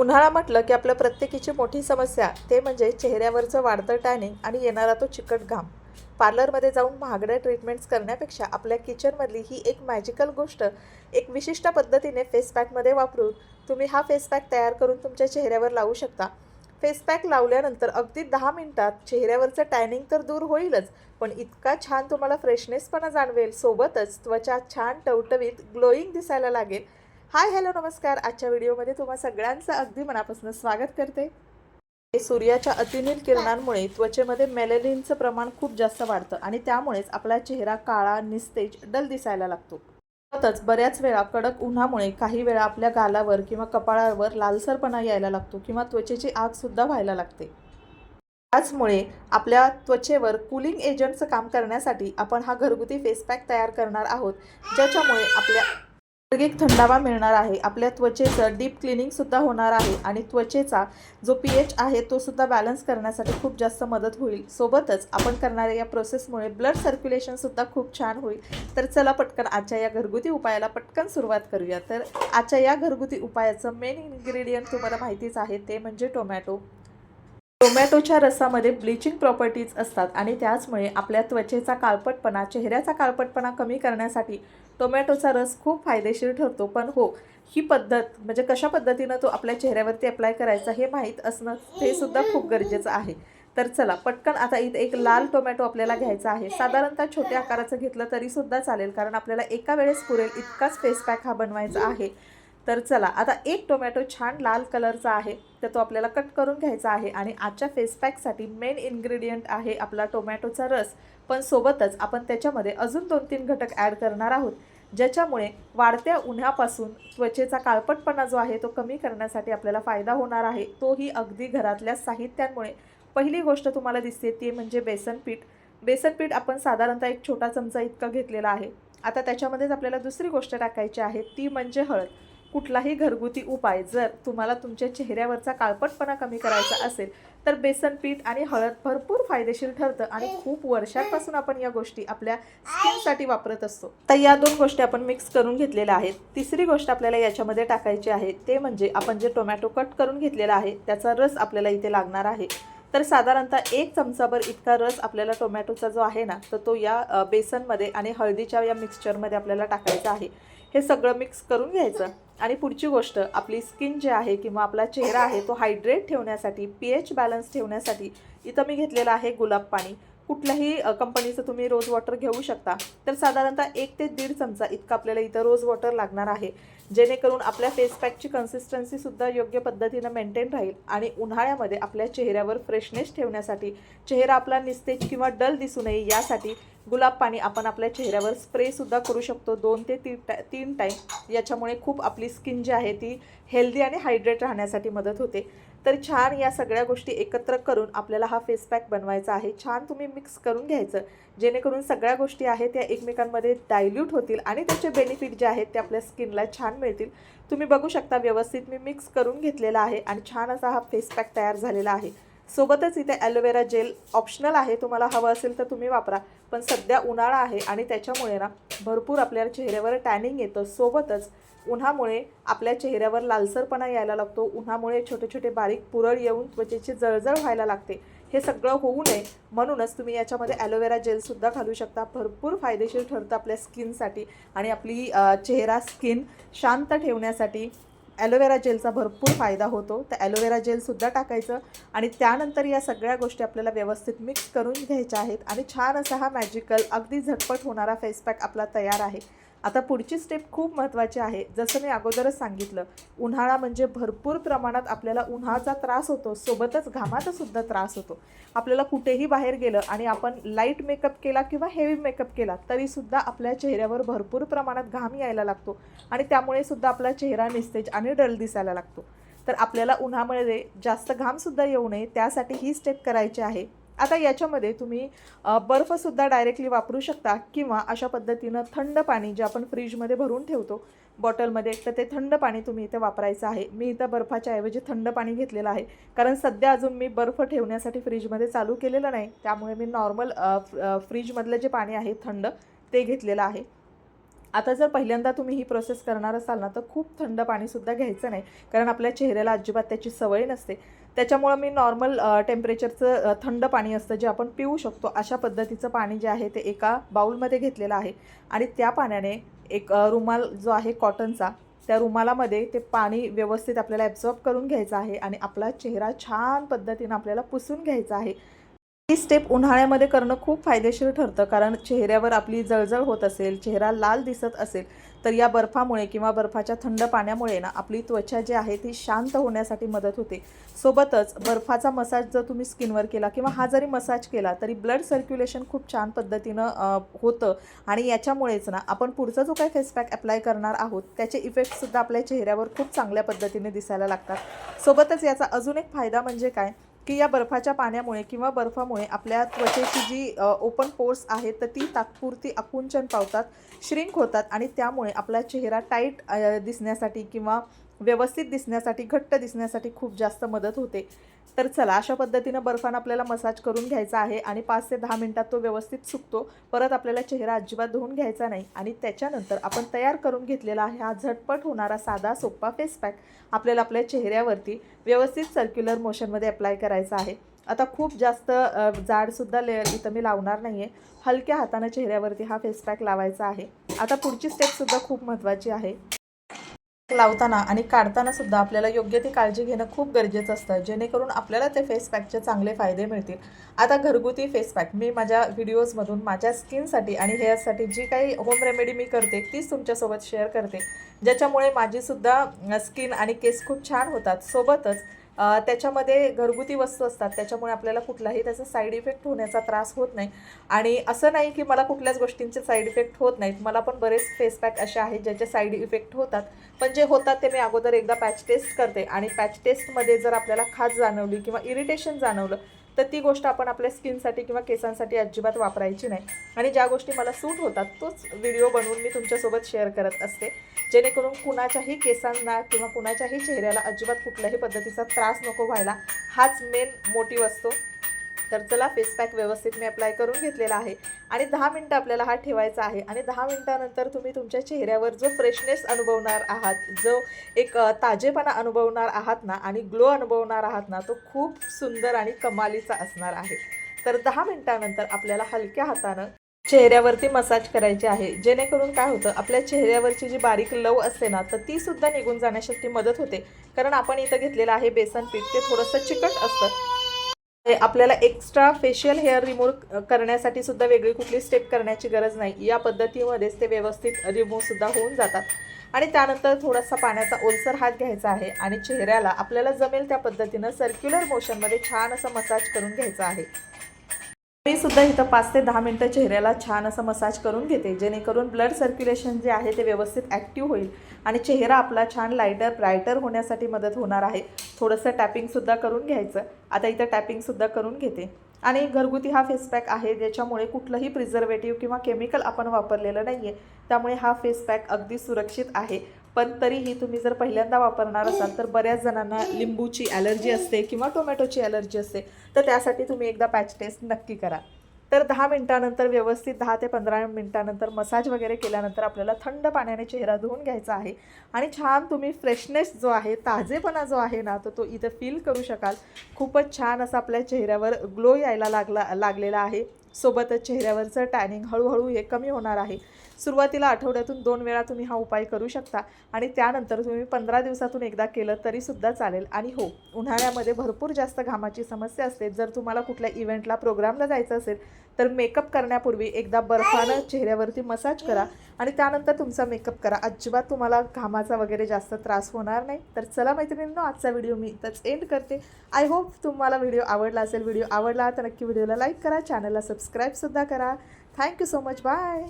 उन्हाळा म्हटलं की आपल्या प्रत्येकीची मोठी समस्या ते म्हणजे चेहऱ्यावरचं वाढतं टॅनिंग आणि येणारा तो चिकट घाम. पार्लरमध्ये जाऊन महागड्या ट्रीटमेंट्स करण्यापेक्षा आपल्या किचनमधली ही एक मॅजिकल गोष्ट एक विशिष्ट पद्धतीने फेस पॅकमध्ये वापरून तुम्ही हा फेस पॅक तयार करून तुमच्या चेहऱ्यावर लावू शकता. फेस पॅक लावल्यानंतर अगदी 10 मिनिटात चेहऱ्यावरचं टॅनिंग तर दूर होईलच, पण इतका छान तुम्हाला फ्रेशनेसपणा जाणवेल, सोबतच त्वचा छान टवटवीत ग्लोईंग दिसायला लागेल. हाय, हॅलो, नमस्कार. आजच्या व्हिडिओमध्ये तुम्हा सगळ्यांचं अगदी मनापासून स्वागत करते. सूर्याच्या अतिनील किरणांमुळे त्वचेमध्ये मेलॅनिनचं प्रमाण खूप जास्त वाढतं आणि त्यामुळेच आपला चेहरा काळा, निस्तेज, डल दिसायला लागतो. सोबतच बऱ्याच वेळा कडक उन्हामुळे काही वेळा आपल्या गालावर किंवा कपाळावर लालसरपणा यायला लागतो किंवा त्वचेची आगसुद्धा व्हायला लागते. त्याचमुळे आपल्या त्वचेवर कूलिंग एजंटचं काम करण्यासाठी आपण हा घरगुती फेस पॅक तयार करणार आहोत, ज्याच्यामुळे आपल्या नैसर्गिक थंडावा मिळणार आहे, आपल्या त्वचेचं डीप क्लिनिंगसुद्धा होणार आहे आणि त्वचेचा जो pH आहे तो सुद्धा बॅलन्स करण्यासाठी खूप जास्त मदत होईल. सोबतच आपण करणाऱ्या या प्रोसेसमुळे ब्लड सर्क्युलेशनसुद्धा खूप छान होईल. तर चला पटकन आजच्या या घरगुती उपायाला पटकन सुरुवात करूया. तर आजच्या या घरगुती उपायाचं मेन इन्ग्रेडियंट तुम्हाला माहितीच आहे, ते म्हणजे टोमॅटो. टोमॅटोच्या रसामध्ये ब्लिचिंग प्रॉपर्टीज असतात आणि त्याचमुळे आपल्या त्वचेचा काळपटपणा, चेहऱ्याचा काळपटपणा कमी करण्यासाठी टोमॅटोचा रस खूप फायदेशीर ठरतो. पण हो, ही पद्धत म्हणजे कशा पद्धतीनं तो आपल्या चेहऱ्यावरती अप्लाय करायचा हे माहीत असणं हे सुद्धा खूप गरजेचं आहे. तर चला पटकन आता इथे एक लाल टोमॅटो आपल्याला घ्यायचा आहे. साधारणतः छोट्या आकाराचं घेतलं तरीसुद्धा चालेल, कारण आपल्याला एका वेळेस पुरेल इतकाच फेस पॅक हा बनवायचा आहे. तर चला आता एक टोमॅटो छान लाल कलरचा आहे, तर तो आपल्याला कट करून घ्यायचा आहे. आणि आजच्या फेस पॅकसाठी मेन इन्ग्रेडियंट आहे आपला टोमॅटोचा रस. पण सोबतच आपण त्याच्यामध्ये अजून 2-3 घटक ॲड करणार आहोत, ज्याच्यामुळे वाढत्या उन्हापासून त्वचेचा काळपटपणा जो आहे तो कमी करण्यासाठी आपल्याला फायदा होणार आहे, तोही अगदी घरातल्या साहित्यांमुळे. पहिली गोष्ट तुम्हाला दिसते ती म्हणजे बेसन पीठ. बेसन पीठ आपण साधारणतः एक छोटा चमचा इतका घेतलेला आहे. आता त्याच्यामध्येच आपल्याला दुसरी गोष्ट टाकायची आहे, ती म्हणजे हळद. कुठलाही घरगुती उपाय जर तुम्हाला तुमच्या चेहऱ्यावरचा काळपटपणा कमी करायचा असेल, तर बेसन पीठ आणि हळद भरपूर फायदेशीर ठरतं आणि खूप वर्षांपासून आपण या गोष्टी आपल्या स्किनसाठी वापरत असतो. तर या 2 गोष्टी आपण मिक्स करून घेतलेल्या आहेत. तिसरी गोष्ट आपल्याला याच्यामध्ये टाकायची आहे, ते म्हणजे आपण जे टोमॅटो कट करून घेतलेला आहे त्याचा रस आपल्याला इथे लागणार आहे. तर साधारणतः 1 चमचाभर इतका रस आपल्याला टोमॅटोचा जो आहे ना, तर तो या बेसनमध्ये आणि हळदीच्या या मिक्सचरमध्ये आपल्याला टाकायचा आहे. हे सगळं मिक्स करून घ्यायचं. आणि पुढची गोष्ट, आपली स्किन जी आहे किंवा आपला चेहरा आहे तो हायड्रेट ठेवण्यासाठी, pH बॅलन्स ठेवण्यासाठी इथं मी घेतलेलं आहे गुलाब पाणी. कुठल्याही कंपनीचं तुम्ही रोज वॉटर घेऊ शकता. तर साधारणतः 1 ते 1.5 चमचा इतकं आपल्याला इथं रोज वॉटर लागणार आहे, जेणेकरून आपल्या फेस पॅकची कन्सिस्टन्सीसुद्धा योग्य पद्धतीनं मेंटेन राहील आणि उन्हाळ्यामध्ये आपल्या चेहऱ्यावर फ्रेशनेस ठेवण्यासाठी, चेहरा आपला निस्तेज किंवा डल दिसू नये यासाठी गुलाब पाणी आपण आपल्या चेहऱ्यावर स्प्रेसुद्धा करू शकतो 2 ते 3 टाईम. याच्यामुळे खूप आपली स्किन जी आहे ती हेल्दी आणि हायड्रेट राहण्यासाठी मदत होते. तर छान या सगळ्या गोष्टी एकत्र करून आपल्याला हा फेस पॅक बनवायचा आहे. छान तुम्ही मिक्स करून घ्यायचं, जेणेकरून सगळ्या गोष्टी आहेत त्या एकमेकांमध्ये डायल्यूट होतील आणि त्याचे बेनिफिट जे आहेत ते आपल्या स्किनला छान मिळतील. तुम्ही बघू शकता व्यवस्थित मी मिक्स करून घेतलेला आहे आणि छान असा हा फेस पॅक तयार झालेला आहे. सोबतच इथे ॲलोवेरा जेल ऑप्शनल आहे, तुम्हाला हवं असेल तर तुम्ही वापरा. पण सध्या उन्हाळा आहे आणि त्याच्यामुळे ना भरपूर आपल्या चेहऱ्यावर टॅनिंग येतं. सोबतच उन्हामुळे आपल्या चेहऱ्यावर लालसरपणा यायला लागतो. उन्हामुळे छोटे छोटे बारीक पुरळ येऊन त्वचेची जळजळ व्हायला लागते. हे सगळं होऊ नये म्हणूनच तुम्ही याच्यामध्ये ॲलोवेरा जेलसुद्धा घालू शकता. भरपूर फायदेशीर ठरतं आपल्या स्किनसाठी आणि आपली चेहरा स्किन शांत ठेवण्यासाठी ॲलोवेरा जेलचा भरपूर फायदा होतो. तर ॲलोवेरा जेलसुद्धा टाकायचं आणि त्यानंतर या सगळ्या गोष्टी आपल्याला व्यवस्थित मिक्स करून घ्यायच्या आहेत आणि छान असा हा मॅजिकल अगदी झटपट होणारा फेस पॅक आपला तयार आहे. आता पुढची स्टेप खूप महत्त्वाची आहे. जसं मी अगोदरच सांगितलं, उन्हाळा म्हणजे भरपूर प्रमाणात आपल्याला उन्हाचा त्रास होतो, सोबतच घामाचा सुद्धा त्रास होतो. आपल्याला कुठेही बाहेर गेलं आणि आपण लाईट मेकअप केला किंवा हेवी मेकअप केला तरीसुद्धा आपल्या चेहऱ्यावर भरपूर प्रमाणात घाम यायला लागतो आणि त्यामुळे सुद्धा आपला चेहरा निस्तेज आणि डल दिसायला लागतो. तर आपल्याला उन्हामुळे जास्त घामसुद्धा येऊ नये त्यासाठी ही स्टेप करायची आहे. आता याच्यामध्ये तुम्ही बर्फसुद्धा डायरेक्टली वापरू शकता किंवा अशा पद्धतीनं थंड पाणी जे आपण फ्रीजमध्ये भरून ठेवतो बॉटलमध्ये, तर ते थंड पाणी तुम्ही इथे वापरायचं आहे. मी इथं बर्फाच्या ऐवजी थंड पाणी घेतलेलं आहे, कारण सध्या अजून मी बर्फ ठेवण्यासाठी फ्रीजमध्ये चालू केलेलं नाही. त्यामुळे मी नॉर्मल फ्रीजमधलं जे पाणी आहे थंड ते घेतलेलं आहे. आता जर पहिल्यांदा तुम्ही ही प्रोसेस करणार असाल ना, तर खूप थंड पाणीसुद्धा घ्यायचं नाही, कारण आपल्या चेहऱ्याला अजिबात त्याची सवय नसते. त्याच्यामुळं मी नॉर्मल टेम्परेचरचं थंड पाणी असतं जे आपण पिऊ शकतो, अशा पद्धतीचं पाणी जे आहे ते एका बाउलमध्ये घेतलेलं आहे. आणि त्या पाण्याने एक रुमाल जो आहे कॉटनचा, त्या रुमालामध्ये ते पाणी व्यवस्थित आपल्याला ॲब्झॉर्ब करून घ्यायचं आहे आणि आपला चेहरा छान पद्धतीनं आपल्याला पुसून घ्यायचा आहे. ही स्टेप उन्हाळ्यामध्ये करणं खूप फायदेशीर ठरतं, कारण चेहऱ्यावर आपली जळजळ होत असेल, चेहरा लाल दिसत असेल, तर या बर्फामुळे किंवा बर्फाच्या थंड पाण्यामुळे ना आपली त्वचा जी आहे ती शांत होण्यासाठी मदत होते. सोबतच बर्फाचा मसाज जर तुम्ही स्किनवर केला किंवा हा जरी मसाज केला तरी ब्लड सर्क्युलेशन खूप छान पद्धतीनं होतं. आणि याच्यामुळेच ना आपण पुढचा जो काही फेस पॅक अप्लाय करणार आहोत त्याचे इफेक्टसुद्धा आपल्या चेहऱ्यावर खूप चांगल्या पद्धतीने दिसायला लागतात. सोबतच याचा अजून एक फायदा म्हणजे काय, की या बर्फाच्या पाण्यामुळे किंवा बर्फामुळे आपल्या त्वचेची जी ओपन पोर्स आहेत तर ती तात्पुरती आकुंचन पावतात, श्रिंक होतात आणि त्यामुळे आपला चेहरा टाईट दिसण्यासाठी किंवा व्यवस्थित दिसण्यासाठी, घट्ट दिसण्यासाठी खूप जास्त मदत होते. तर चला, अशा पद्धतीनं बर्फानं आपल्याला मसाज करून घ्यायचा आहे आणि 5 ते 10 मिनिटात तो व्यवस्थित सुकतो. परत आपल्याला चेहरा अजिबात धुवून घ्यायचा नाही आणि त्याच्यानंतर आपण तयार करून घेतलेला आहे हा झटपट होणारा साधा सोपा फेस पॅक आपल्याला आपल्या चेहऱ्यावरती व्यवस्थित सर्क्युलर मोशनमध्ये अप्लाय करायचा आहे. आता खूप जास्त जाडसुद्धा लेयर इथं मी लावणार नाही आहे. हलक्या हातानं चेहऱ्यावरती हा फेस पॅक लावायचा आहे. आता पुढची स्टेपसुद्धा खूप महत्त्वाची आहे. लावताना आणि काढताना सुद्धा आपल्याला योग्य ती काळजी घेणं खूप गरजेचं असतं, जेणेकरून आपल्याला ते फेस पॅकचे चांगले फायदे मिळतील. आता घरगुती फेस पॅक मी माझ्या व्हिडिओजमधून माझ्या स्किनसाठी आणि हेअरसाठी जी काही होम रेमेडी मी करते तीच तुमच्यासोबत शेअर करते, ज्याच्यामुळे माझीसुद्धा स्किन आणि केस खूप छान होतात. सोबतच त्याच्यामध्ये घरगुती वस्तू असतात, त्याच्यामुळे आपल्याला कुठलाही त्याचा साईड इफेक्ट होण्याचा त्रास होत नाही. आणि असं नाही की मला कुठल्याच गोष्टींचे साईड इफेक्ट होत नाहीत. मला पण बरेच फेस पॅक असे आहेत ज्याचे साईड इफेक्ट होतात, पण जे होतात ते मी अगोदर एकदा पॅच टेस्ट करते आणि पॅच टेस्टमध्ये जर आपल्याला खाज जाणवली किंवा इरिटेशन जाणवलं तर ती गोष्ट आपण आपल्या स्किनसाठी किंवा केसांसाठी अजिबात वापरायची नाही. आणि ज्या गोष्टी मला सूट होतात तोच व्हिडिओ बनवून मी तुमच्यासोबत शेअर करत असते, जेणेकरून कुणाच्याही केसांना किंवा कुणाच्याही चेहऱ्याला अजिबात कुठल्याही पद्धतीचा त्रास नको व्हायला, हाच मेन मोटिव्ह असतो. तर चला, फेस पॅक व्यवस्थित मी अप्लाय करून घेतलेला आहे आणि 10 मिनटं आपल्याला हा ठेवायचा आहे. आणि 10 मिनटानंतर तुम्ही तुमच्या चेहऱ्यावर जो फ्रेशनेस अनुभवणार आहात, जो एक ताजेपणा अनुभवणार आहात ना आणि ग्लो अनुभवणार आहात ना, तो खूप सुंदर आणि कमालीचा असणार आहे. तर 10 मिनटानंतर आपल्याला हलक्या हातानं चेहऱ्यावरती मसाज करायचे आहे, जेणेकरून काय होतं, आपल्या चेहऱ्यावरची जी बारीक लव असते ना तर ती सुद्धा निघून जाण्यासाठी मदत होते. कारण आपण इथं घेतलेलं आहे बेसन पीठ, ते थोडंसं चिकट असतं. आपल्याला एक्स्ट्रा फेशियल हेअर रिमूव्ह करण्यासाठी सुद्धा वेगळी कुठली स्टेप करण्याची गरज नाही. या पद्धतीमध्येच ते व्यवस्थित रिमूव्हसुद्धा होऊन जातात. आणि त्यानंतर थोडासा पाण्याचा ओलसर हात घ्यायचा आहे आणि चेहऱ्याला आपल्याला जमेल त्या पद्धतीनं सर्क्युलर मोशनमध्ये छान असं मसाज करून घ्यायचं आहे. मी सुद्धा इथं 5 ते 10 मिनटं चेहऱ्याला छान असं मसाज करून घेते, जेणेकरून ब्लड सर्क्युलेशन जे आहे ते व्यवस्थित ॲक्टिव्ह होईल आणि चेहरा आपला छान लाईटर ब्रायटर होण्यासाठी मदत होणार आहे. थोडंसं टॅपिंगसुद्धा करून घ्यायचं. आता इथं टॅपिंगसुद्धा करून घेते. आणि घरगुती हा फेस पॅक आहे, ज्याच्यामुळे कुठलंही प्रिझर्वेटिव्ह किंवा केमिकल आपण वापरलेलं नाही आहे, त्यामुळे हा फेस पॅक अगदी सुरक्षित आहे. पण तरीही तुम्ही जर पहिल्यांदा वापरणार असाल तर बऱ्याच जणांना लिंबूची ॲलर्जी असते किंवा टोमॅटोची ॲलर्जी असते, तर त्यासाठी तुम्ही एकदा पॅच टेस्ट नक्की करा. तर 10 मिनिटानंतर व्यवस्थित 10 ते 15 मिनिटानंतर मसाज वगैरे केल्यानंतर आपल्याला थंड पाण्याने चेहरा धुवून घ्यायचा आहे आणि छान तुम्ही फ्रेशनेस जो आहे, ताजेपणा जो आहे ना, तो इथं फील करू शकाल. खूपच छान असा आपल्या चेहऱ्यावर ग्लो यायला लागलेला आहे. सोबतच चेहऱ्यावरचं टॅनिंग हळूहळू हे कमी होणार आहे. सुरुवातीला आठवड्यातून 2 वेळा तुम्ही हा उपाय करू शकता आणि त्यानंतर तुम्ही 15 दिवसातून एकदा केलं तरीसुद्धा चालेल. आणि हो, उन्हाळ्यामध्ये भरपूर जास्त घामाची समस्या असते. जर तुम्हाला कुठल्या इव्हेंटला, प्रोग्रामला जायचं असेल तर मेकअप करण्यापूर्वी एकदा बर्फानं चेहऱ्यावरती मसाज करा आणि त्यानंतर तुमचा मेकअप करा. अजिबात तुम्हाला घामाचा वगैरे जास्त त्रास होणार नाही. तर चला मैत्रिणींनो, आजचा व्हिडिओ मी इथंच एंड करते. आय होप तुम्हाला व्हिडिओ आवडला असेल. व्हिडिओ आवडला तर नक्की व्हिडिओला लाईक करा, चॅनलला सबस्क्राईबसुद्धा करा. Thank you so much. बाय.